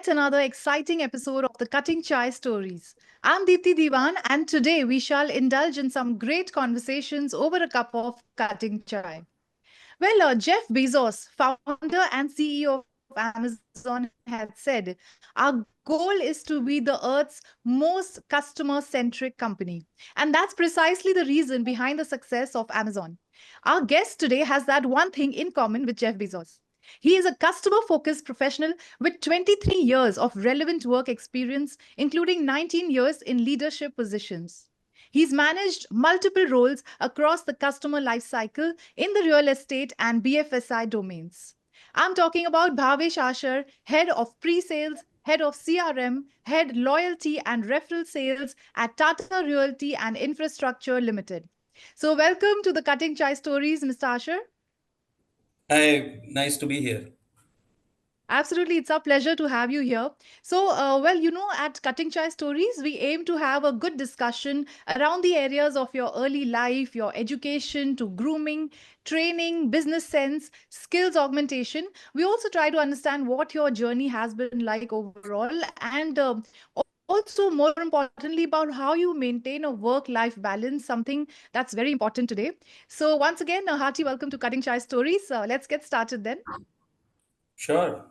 yet another exciting episode of the Cutting Chai Stories. I'm Deepthi Diwan, and today we shall indulge in some great conversations over a cup of cutting chai. Jeff Bezos, founder and CEO of Amazon, had said, our goal is to be the Earth's most customer centric company. And that's precisely the reason behind the success of Amazon. Our guest today has that one thing in common with Jeff Bezos. He is a customer focused professional with 23 years of relevant work experience, including 19 years in leadership positions. He's managed multiple roles across the customer lifecycle in the real estate and BFSI domains. I'm talking about Bhavesh Ashar, head of pre-sales, head of CRM, head loyalty and referral sales at Tata Realty and Infrastructure Limited. So welcome to the Cutting Chai Stories, Mr. Ashar. Hi, nice to be here. Absolutely, it's our pleasure to have you here. At Cutting Chai Stories, we aim to have a good discussion around the areas of your early life, your education, to grooming, training, business sense, skills augmentation. We also try to understand what your journey has been like overall, and also, more importantly, about how you maintain a work life balance, something that's very important today. So, once again, a hearty welcome to Cutting Chai Stories. Let's get started then. Sure.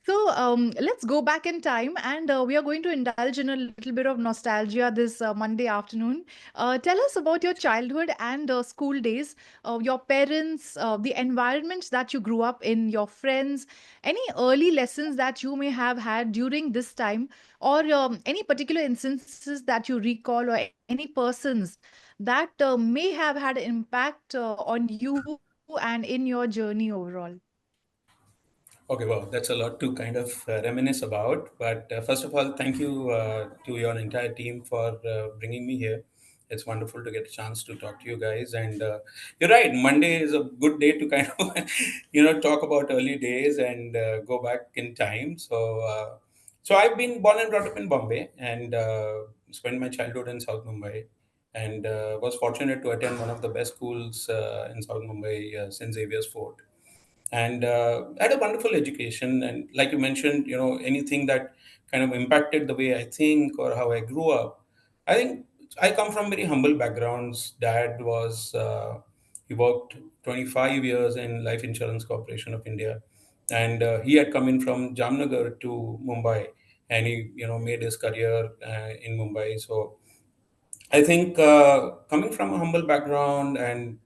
Let's go back in time and we are going to indulge in a little bit of nostalgia this Monday afternoon. Tell us about your childhood and school days, your parents, the environments that you grew up in, your friends, any early lessons that you may have had during this time, or any particular instances that you recall, or any persons that may have had impact on you and in your journey overall. Okay, well, that's a lot to kind of reminisce about. But first of all, thank you to your entire team for bringing me here. It's wonderful to get a chance to talk to you guys. And you're right, Monday is a good day to kind of, talk about early days and go back in time. So I've been born and brought up in Bombay and spent my childhood in South Mumbai, and was fortunate to attend one of the best schools in South Mumbai, St. Xavier's Fort, and had a wonderful education. And like you mentioned, anything that kind of impacted the way I think or how I grew up. I think I come from very humble backgrounds. Dad was he worked 25 years in Life Insurance Corporation of India, and he had come in from Jamnagar to Mumbai, and he made his career in Mumbai. So I think coming from a humble background and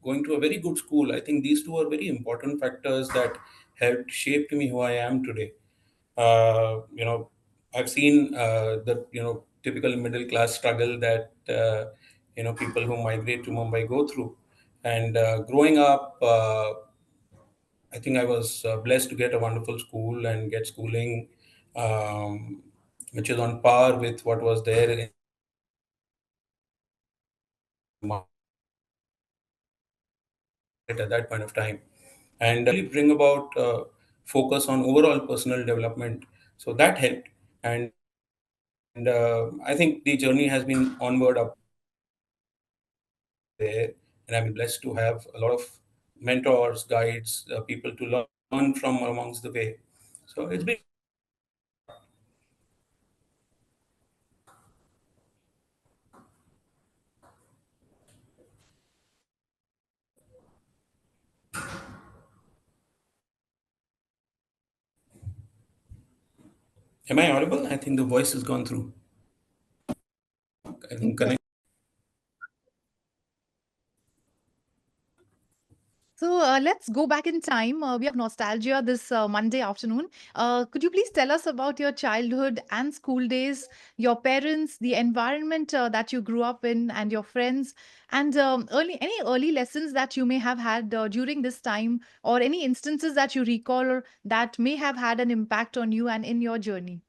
going to a very good school, I think these two are very important factors that helped shape me who I am today. I've seen the typical middle class struggle that people who migrate to Mumbai go through, and growing up, I think I was blessed to get a wonderful school and get schooling. Um, which is on par with what was there in the market at that point of time, and really bring about focus on overall personal development. So that helped, and I think the journey has been onward, upward, from there. And I've been blessed to have a lot of mentors, guides, people to learn from amongst the way. So it's been great. Am I audible? I think the voice has gone through. I think connect. Let's go back in time. We have nostalgia this Monday afternoon. Could you please tell us about your childhood and school days, your parents, the environment that you grew up in, and your friends, and any early lessons that you may have had during this time, or any instances that you recall or that may have had an impact on you and in your journey?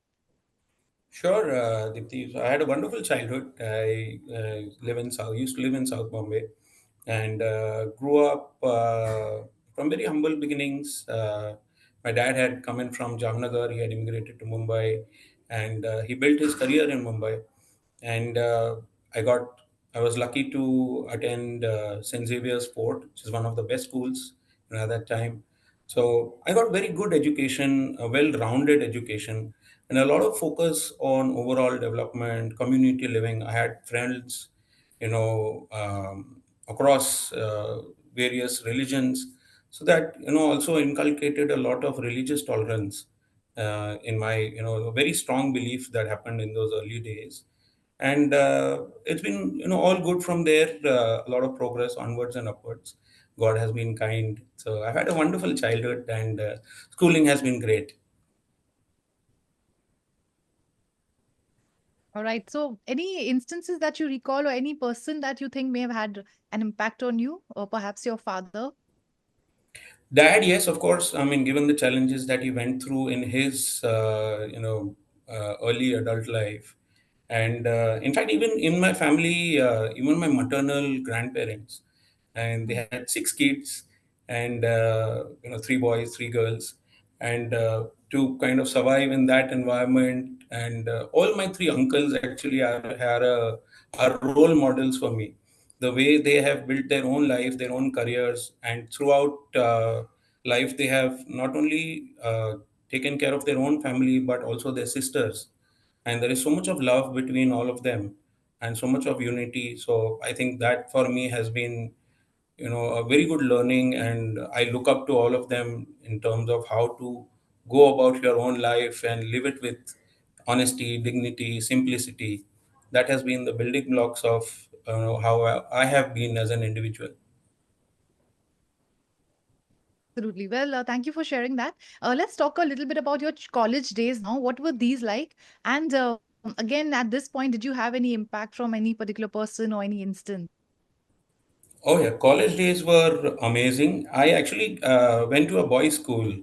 Sure, Dipti. So I had a wonderful childhood. I used to live in South Bombay, and grew up from very humble beginnings. My dad had come in from Jamnagar. He had immigrated to Mumbai, and he built his career in Mumbai. And I got, I was lucky to attend St. Xavier's Fort, which is one of the best schools at that time. So I got very good education, a well-rounded education, and a lot of focus on overall development, community living. I had friends, across various religions, so that also inculcated a lot of religious tolerance in my a very strong belief that happened in those early days. And it's been all good from there. A lot of progress onwards and upwards. God has been kind, so I've had a wonderful childhood, and schooling has been great. All right. So, any instances that you recall, or any person that you think may have had an impact on you, or perhaps your father? Dad, yes, of course. I mean, given the challenges that he went through in his, early adult life, and in fact, even in my family, even my maternal grandparents, and they Mm. had six kids, and three boys, three girls, and to kind of survive in that environment, and all my three uncles actually are role models for me. The way they have built their own life, their own careers, and throughout life, they have not only taken care of their own family but also their sisters. And there is so much of love between all of them, and so much of unity. So I think that for me has been a very good learning, and I look up to all of them in terms of how to go about your own life and live it with honesty, dignity, simplicity. That has been the building blocks of how I have been as an individual. Absolutely. Well, thank you for sharing that. Let's talk a little bit about your college days now. What were these like? And again, at this point, did you have any impact from any particular person or any instance? Oh yeah, college days were amazing. I actually went to a boys' school,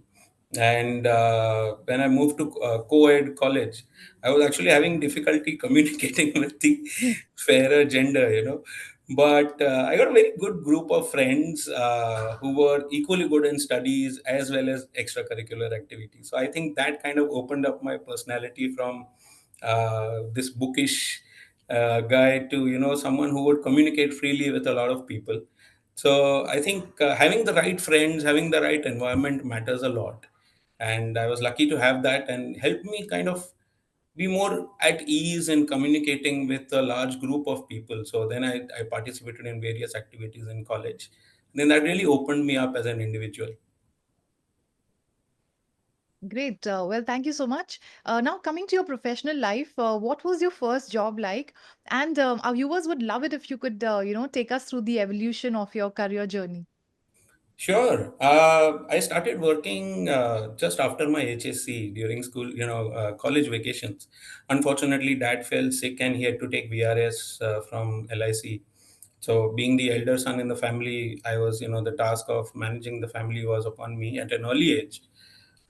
and when I moved to co-ed college, I was actually having difficulty communicating with the fairer gender, But I got a very good group of friends who were equally good in studies as well as extracurricular activities. So I think that kind of opened up my personality from this bookish guy to someone who would communicate freely with a lot of people. So I think having the right friends, having the right environment matters a lot, and I was lucky to have that, and helped me kind of be more at ease in communicating with a large group of people. So then I participated in various activities in college. Then that really opened me up as an individual. Great. Well, thank you so much. Now, coming to your professional life, what was your first job like? And our viewers would love it if you could, take us through the evolution of your career journey. Sure. I started working just after my HSC during school, college vacations. Unfortunately, dad fell sick and he had to take VRS from LIC. So, being the elder son in the family, I was, the task of managing the family was upon me at an early age.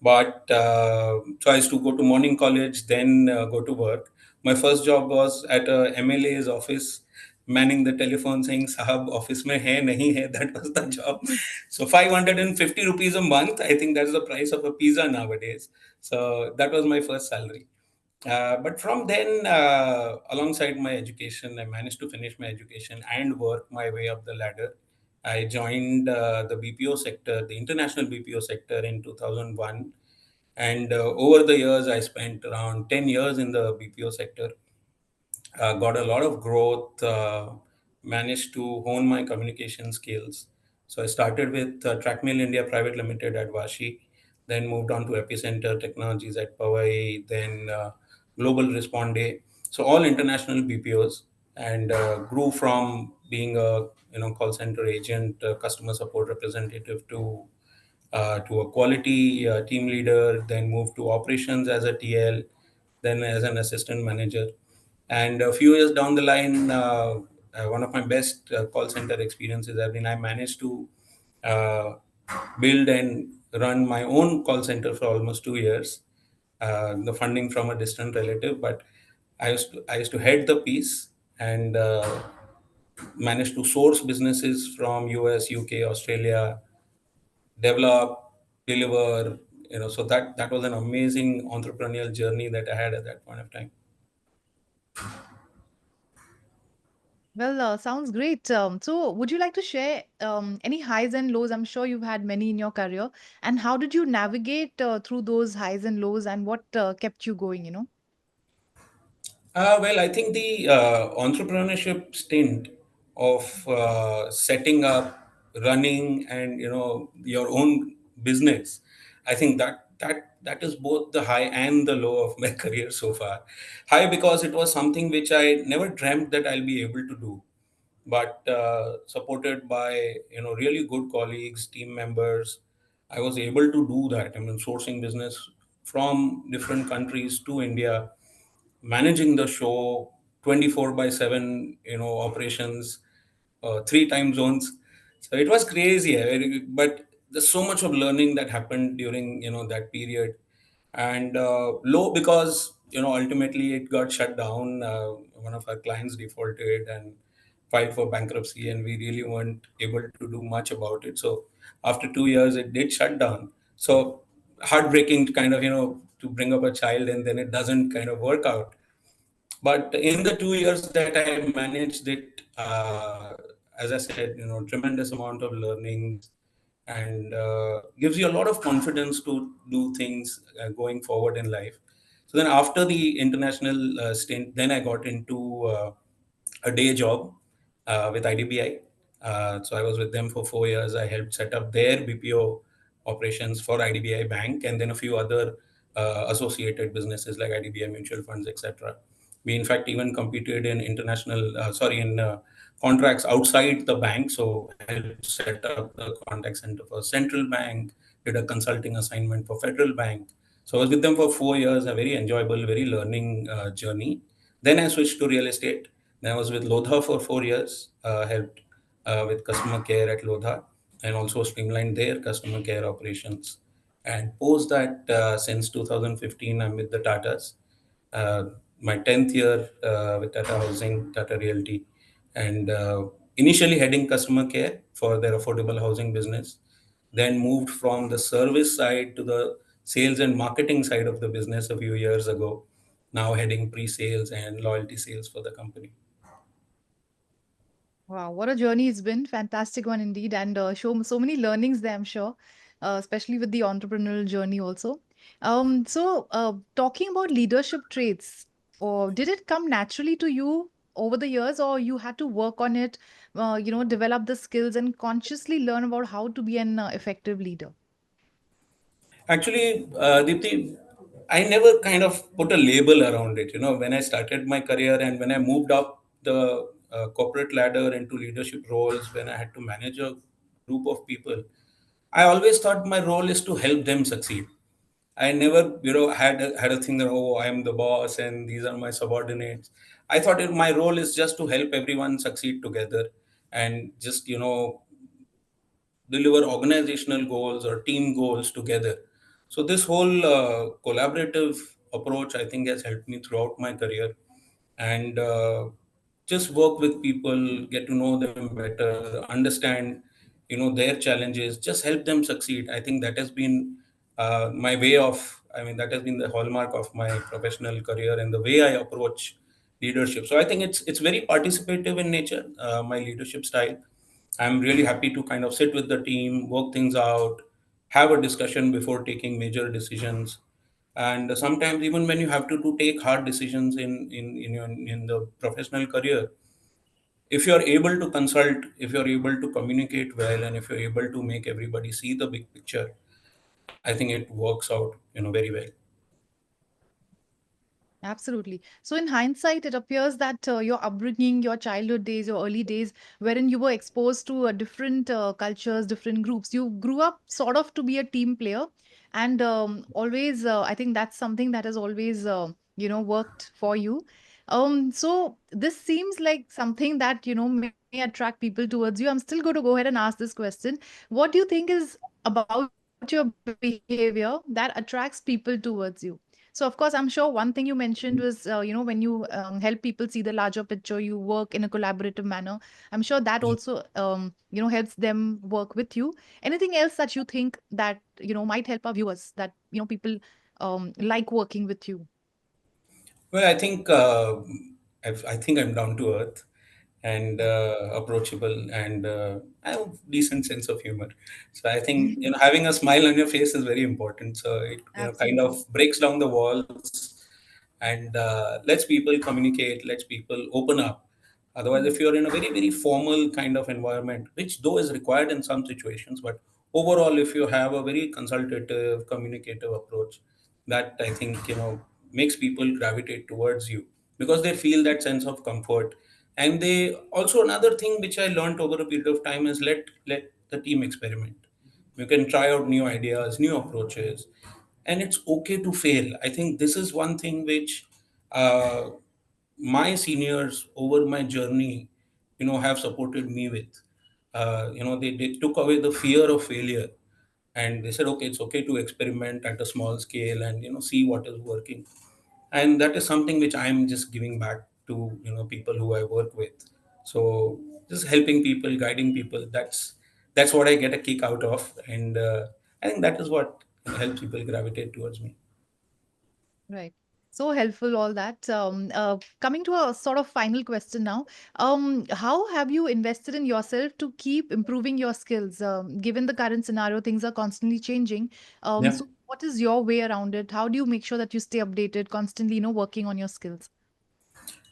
But so I used to go to morning college, then go to work. My first job was at a MLA's office, manning the telephone, saying "Sahab, office mein hai nahi hai." That was the job. So 550 rupees a month. I think that's the price of a pizza nowadays. So that was my first salary. But from then, alongside my education, I managed to finish my education and work my way up the ladder. I joined the BPO sector, the international BPO sector in 2001. And over the years, I spent around 10 years in the BPO sector, got a lot of growth, managed to hone my communication skills. So I started with Trackmail India Private Limited at Vashi, then moved on to Epicenter Technologies at Powai, then Global Responde. So all international BPOs, and grew from being a call center agent, customer support representative to a quality team leader, then moved to operations as a TL, then as an assistant manager. And a few years down the line, one of my best call center experiences have been I managed to uh, build and run my own call center for almost 2 years. The funding from a distant relative, but I used to head the piece, and managed to source businesses from US, UK, Australia, develop, deliver. So that was an amazing entrepreneurial journey that I had at that point of time. Well, sounds great. So, would you like to share any highs and lows? I'm sure you've had many in your career. And how did you navigate through those highs and lows, and what kept you going, you know? Well, I think the entrepreneurship stint of setting up, running, and your own business, I think that is both the high and the low of my career so far. High because it was something which I never dreamt that I'll be able to do, but supported by really good colleagues, team members, I was able to do that. I mean, sourcing business from different countries to India, managing the show 24 by 7 operations, three time zones. So it was crazy, but there's so much of learning that happened during that period. And low because ultimately it got shut down. One of our clients defaulted and filed for bankruptcy, and we really weren't able to do much about it. So after 2 years it did shut down. So heartbreaking to kind of to bring up a child and then it doesn't kind of work out. But in the 2 years that I managed it, as I said, tremendous amount of learnings, and gives you a lot of confidence to do things going forward in life. So then after the international stint, then I got into a day job with IDBI. So I was with them for 4 years. I helped set up their BPO operations for IDBI Bank and then a few other associated businesses like IDBI mutual funds, etc. We in fact even competed in contracts outside the bank. So helped set up the contact center for Central Bank, did a consulting assignment for Federal Bank. So I was with them for 4 years, a very enjoyable, very learning journey. Then I switched to real estate. Then I was with Lodha for 4 years, helped with customer care at Lodha and also streamlined their customer care operations. And post that, since 2015, I'm with the Tatas. Uh, my 10th year with Tata Housing, Tata Realty, and initially heading customer care for their affordable housing business, then moved from the service side to the sales and marketing side of the business a few years ago, now heading pre-sales and loyalty sales for the company. Wow, what a journey it's been. Fantastic one indeed. And show so many learnings there, I'm sure, especially with the entrepreneurial journey also. Talking about leadership traits, or did it come naturally to you over the years, or you had to work on it, develop the skills and consciously learn about how to be an effective leader? Actually, Deepthi, I never kind of put a label around it. When I started my career and when I moved up the corporate ladder into leadership roles, when I had to manage a group of people, I always thought my role is to help them succeed. I never, had a thing that, oh, I am the boss and these are my subordinates. I thought my role is just to help everyone succeed together and just, deliver organizational goals or team goals together. So this whole collaborative approach, I think, has helped me throughout my career, and just work with people, get to know them better, understand, their challenges, just help them succeed. I think that has been my way of. I mean, that has been the hallmark of my professional career and the way I approach leadership. So I think it's very participative in nature. My leadership style. I'm really happy to kind of sit with the team, work things out, have a discussion before taking major decisions. And sometimes even when you have to take hard decisions in the professional career, if you're able to consult, if you're able to communicate well, and if you're able to make everybody see the big picture, I think it works out, very well. Absolutely. So, in hindsight, it appears that your upbringing, your childhood days, your early days, wherein you were exposed to different cultures, different groups, you grew up sort of to be a team player. And always, I think that's something that has always, worked for you. So, this seems like something that, may attract people towards you. I'm still going to go ahead and ask this question. What do you think is about your behavior that attracts people towards you? So, of course, I'm sure one thing you mentioned was, when you help people see the larger picture, you work in a collaborative manner. I'm sure that also, helps them work with you. Anything else that you think that, might help our viewers that, people like working with you? Well, I think I think I'm down to earth, and Right. approachable, and I have a decent sense of humor. So I think having a smile on your face is very important. So it kind Absolutely. of breaks down the walls and lets people communicate, lets people open up. Otherwise, if Mm. you're in a very very formal kind of environment, which though is required in some situations, but overall, if you have a very consultative, communicative approach, that I think makes people gravitate towards you because they feel that sense of comfort. And they also, another thing which I learned over a period of time is let the team experiment. You can try out new ideas, new approaches, and it's okay to fail. I think this is one thing which uh, my seniors over my journey have supported me with. They took away the fear of failure, and they said, okay, it's okay to experiment at a small scale and see what is working. And that is something which I'm just giving back to people who I work with. So just helping people, guiding people, that's what I get a kick out of. And I think that is what helps people gravitate towards me. Right. So helpful, all that. Coming to a sort of final question now. How have you invested in yourself to keep improving your skills? Given the current scenario, things are constantly changing. Yeah. So what is your way around it? How do you make sure that you stay updated, constantly, working on your skills?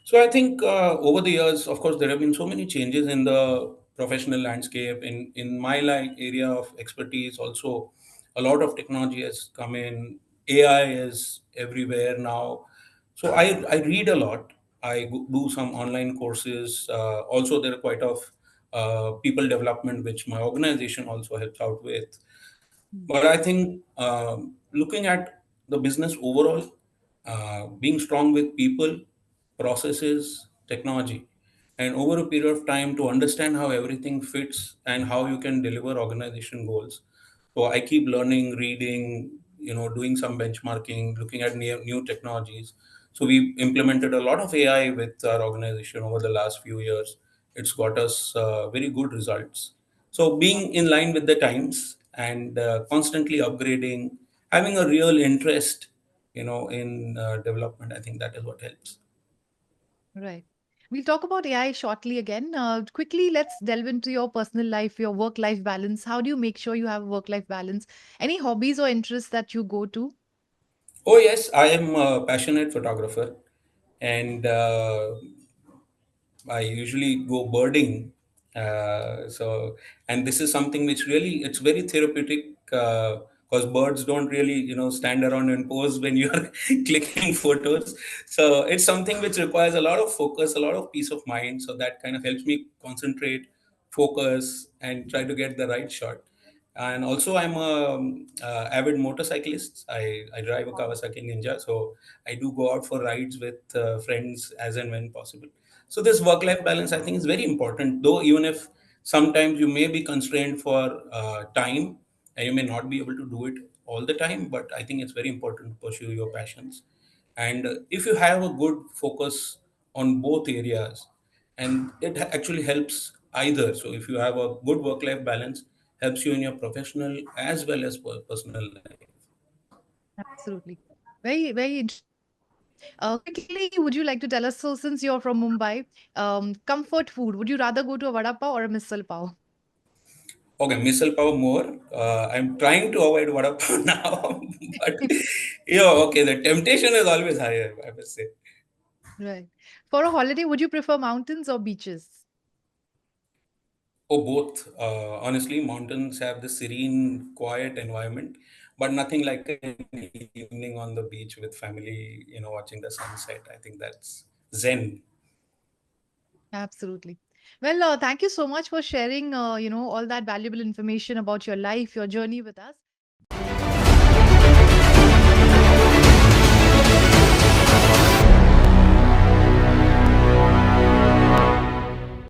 So I think over the years, of course, there have been so many changes in the professional landscape. In my area of expertise, also a lot of technology has come in. AI is everywhere now. So I read a lot. I do some online courses. Also, there are quite of people development, which my organization also helps out with. Mm. But I think looking at the business overall, being strong with people, processes, technology, and over a period of time to understand how everything fits and how you can deliver organization goals. So I keep learning, reading, doing some benchmarking, looking at new technologies. So we implemented a lot of AI with our organization over the last few years. It's got us very good results. So Wow. being in line with the times and constantly upgrading, having a real interest, in development, I think that is what helps. Right. We'll talk about AI shortly again. Quickly, let's delve into your personal life, your work-life balance. How do you make sure you have a work-life balance? Any hobbies or interests that you go to? Oh yes, I am a passionate photographer, and I usually go birding. And this is something which really it's very therapeutic because birds don't really stand around and pose when you are clicking photos. So it's something which requires a lot of focus, a lot of peace of mind. So that kind of helps me concentrate, focus, and try to get the right shot. And also, I'm a avid motorcyclist. I drive a Wow. Kawasaki Ninja, so I do go out for rides with friends as and when possible. So this work-life balance, I think, is very important. Though even if sometimes you may be constrained for time, and you may not be able to do it all the time, but I think it's very important to pursue your passions. And if you have a good focus on both areas, and it actually helps either. So if you have a good work-life balance, helps you in your professional as well as personal life. Absolutely. Very, very interesting. Quickly, would you like to tell us, so since you're from Mumbai, comfort food, would you rather go to a vada pav or a misal pav? Okay, missile power more. I'm trying to avoid vada pav now, but okay, the temptation is always higher, I must say. Right. For a holiday, would you prefer mountains or beaches? Oh, both. Honestly, mountains have the serene, quiet environment, but nothing like an evening on the beach with family, watching the sunset. I think that's zen. Absolutely. Well, thank you so much for sharing, all that valuable information about your life, your journey with us.